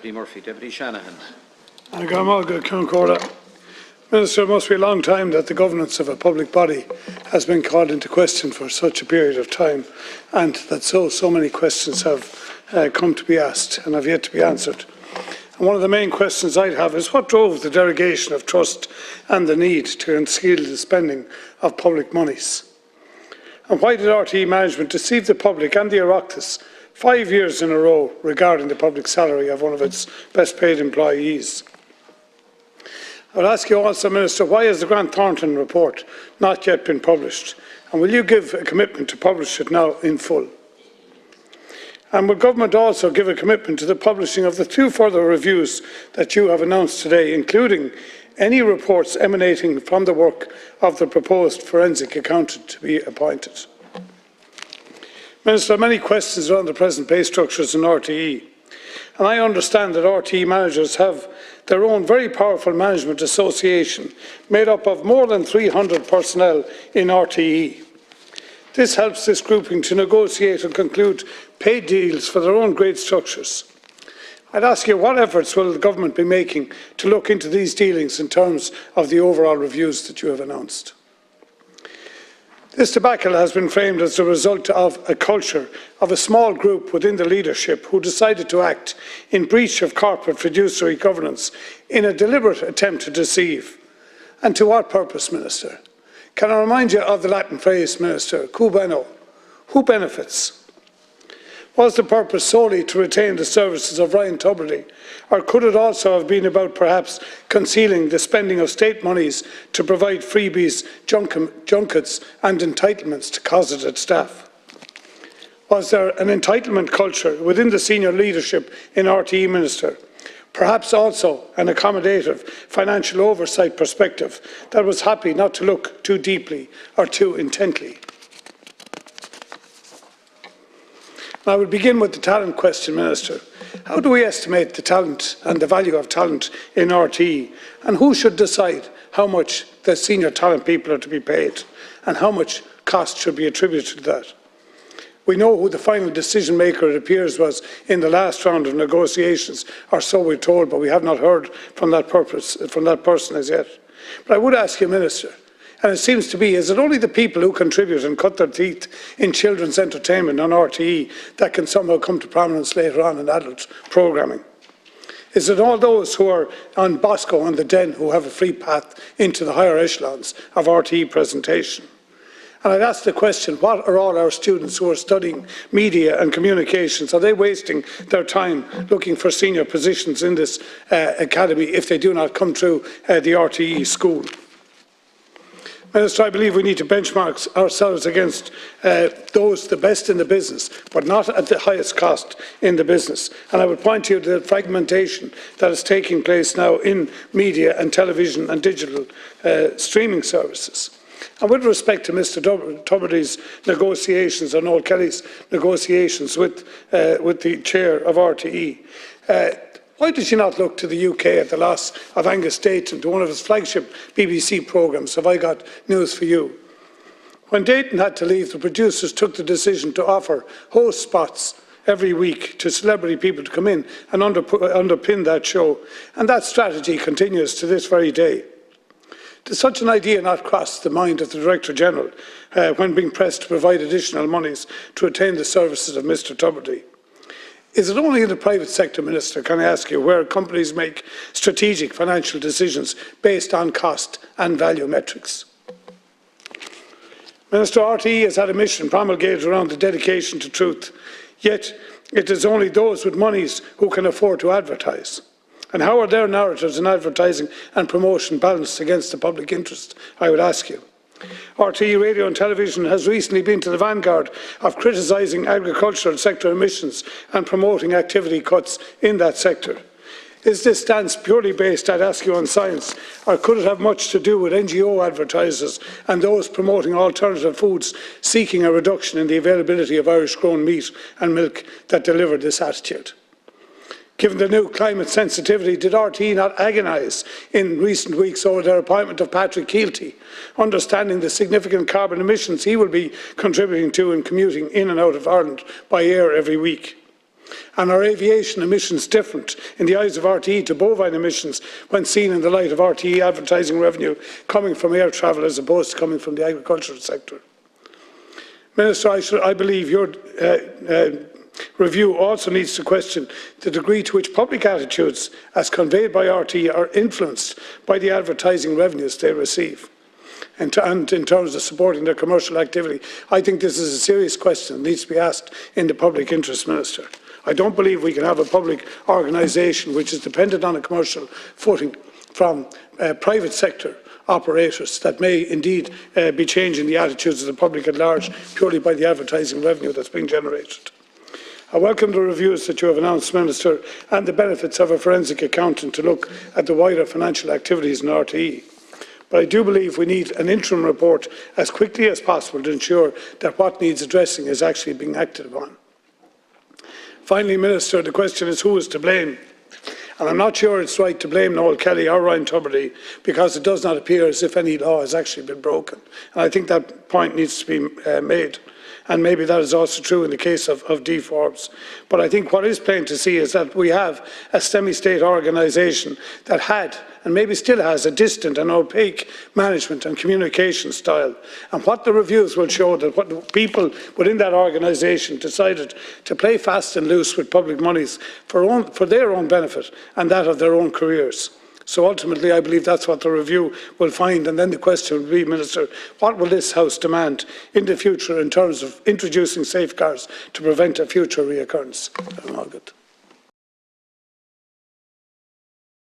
Deputy Murphy. Deputy Shanahan. Minister, it must be a long time that the governance of a public body has been called into question for such a period of time, and that so many questions have come to be asked and have yet to be answered. And one of the main questions I have is what drove the derogation of trust and the need to conceal the spending of public monies? And why did RTE management deceive the public and the Oireachtas 5 years in a row regarding the public salary of one of its best paid employees? I would ask you also, Minister, why has the Grant Thornton report not yet been published? And will you give a commitment to publish it now in full? And will Government also give a commitment to the publishing of the 2 further reviews that you have announced today, including any reports emanating from the work of the proposed forensic accountant to be appointed? Minister, many questions around the present pay structures in RTE, and I understand that RTE managers have their own very powerful management association made up of more than 300 personnel in RTE. This helps this grouping to negotiate and conclude pay deals for their own grade structures. I'd ask you, what efforts will the Government be making to look into these dealings in terms of the overall reviews that you have announced? This debacle has been framed as the result of a culture of a small group within the leadership who decided to act in breach of corporate fiduciary governance in a deliberate attempt to deceive. And to what purpose, Minister? Can I remind you of the Latin phrase, Minister, cui bono? Who benefits? Was the purpose solely to retain the services of Ryan Tubridy, or could it also have been about perhaps concealing the spending of state monies to provide freebies, junkets and entitlements to cosseted staff? Was there an entitlement culture within the senior leadership in RTE, Minister? Perhaps also an accommodative financial oversight perspective that was happy not to look too deeply or too intently? I will begin with the talent question, Minister. How do we estimate the talent and the value of talent in RTE? And who should decide how much the senior talent people are to be paid and how much cost should be attributed to that? We know who the final decision maker, it appears, was in the last round of negotiations, or so we're told, but we have not heard from that person as yet. But I would ask you, Minister, and it seems to be, is it only the people who contribute and cut their teeth in children's entertainment on RTE that can somehow come to prominence later on in adult programming? Is it all those who are on Bosco and the Den who have a free path into the higher echelons of RTE presentation? And I'd ask the question, what are all our students who are studying media and communications? Are they wasting their time looking for senior positions in this academy if they do not come through the RTE school? Minister, I believe we need to benchmark ourselves against the best in the business, but not at the highest cost in the business. And I would point to the fragmentation that is taking place now in media and television and digital streaming services. And with respect to Mr Tubridy's negotiations, or Noel Kelly's negotiations with the chair of RTE, why did you not look to the UK at the loss of Angus Dayton to one of his flagship BBC programmes, Have I Got News for You? When Dayton had to leave, the producers took the decision to offer host spots every week to celebrity people to come in and underpin that show, and that strategy continues to this very day. Does such an idea not cross the mind of the Director General when being pressed to provide additional monies to retain the services of Mr Tubridy? Is it only in the private sector, Minister, can I ask you, where companies make strategic financial decisions based on cost and value metrics? Minister, RTE has had a mission promulgated around the dedication to truth, yet it is only those with monies who can afford to advertise. And how are their narratives in advertising and promotion balanced against the public interest, I would ask you? RTE Radio and Television has recently been to the vanguard of criticising agricultural sector emissions and promoting activity cuts in that sector. Is this stance purely based, I'd ask you, on science, or could it have much to do with NGO advertisers and those promoting alternative foods seeking a reduction in the availability of Irish-grown meat and milk that delivered this attitude? Given the new climate sensitivity, did RTE not agonise in recent weeks over their appointment of Patrick Keelty, understanding the significant carbon emissions he will be contributing to in commuting in and out of Ireland by air every week? And are aviation emissions different in the eyes of RTE to bovine emissions when seen in the light of RTE advertising revenue coming from air travel as opposed to coming from the agricultural sector? Minister, I believe your review also needs to question the degree to which public attitudes, as conveyed by RTE, are influenced by the advertising revenues they receive. And in terms of supporting their commercial activity, I think this is a serious question that needs to be asked in the public interest, Minister. I don't believe we can have a public organisation which is dependent on a commercial footing from private sector operators that may indeed be changing the attitudes of the public at large purely by the advertising revenue that's being generated. I welcome the reviews that you have announced, Minister, and the benefits of a forensic accountant to look at the wider financial activities in RTE. But I do believe we need an interim report as quickly as possible to ensure that what needs addressing is actually being acted upon. Finally, Minister, the question is who is to blame? And I'm not sure it's right to blame Noel Kelly or Ryan Tubridy because it does not appear as if any law has actually been broken. And I think that point needs to be made. And maybe that is also true in the case of D-Forbes. But I think what is plain to see is that we have a semi-state organisation that had, and maybe still has, a distant and opaque management and communication style. And what the reviews will show that what the people within that organisation decided to play fast and loose with public monies for their own benefit and that of their own careers. So ultimately, I believe that's what the review will find. And then the question will be, Minister, what will this House demand in the future in terms of introducing safeguards to prevent a future reoccurrence?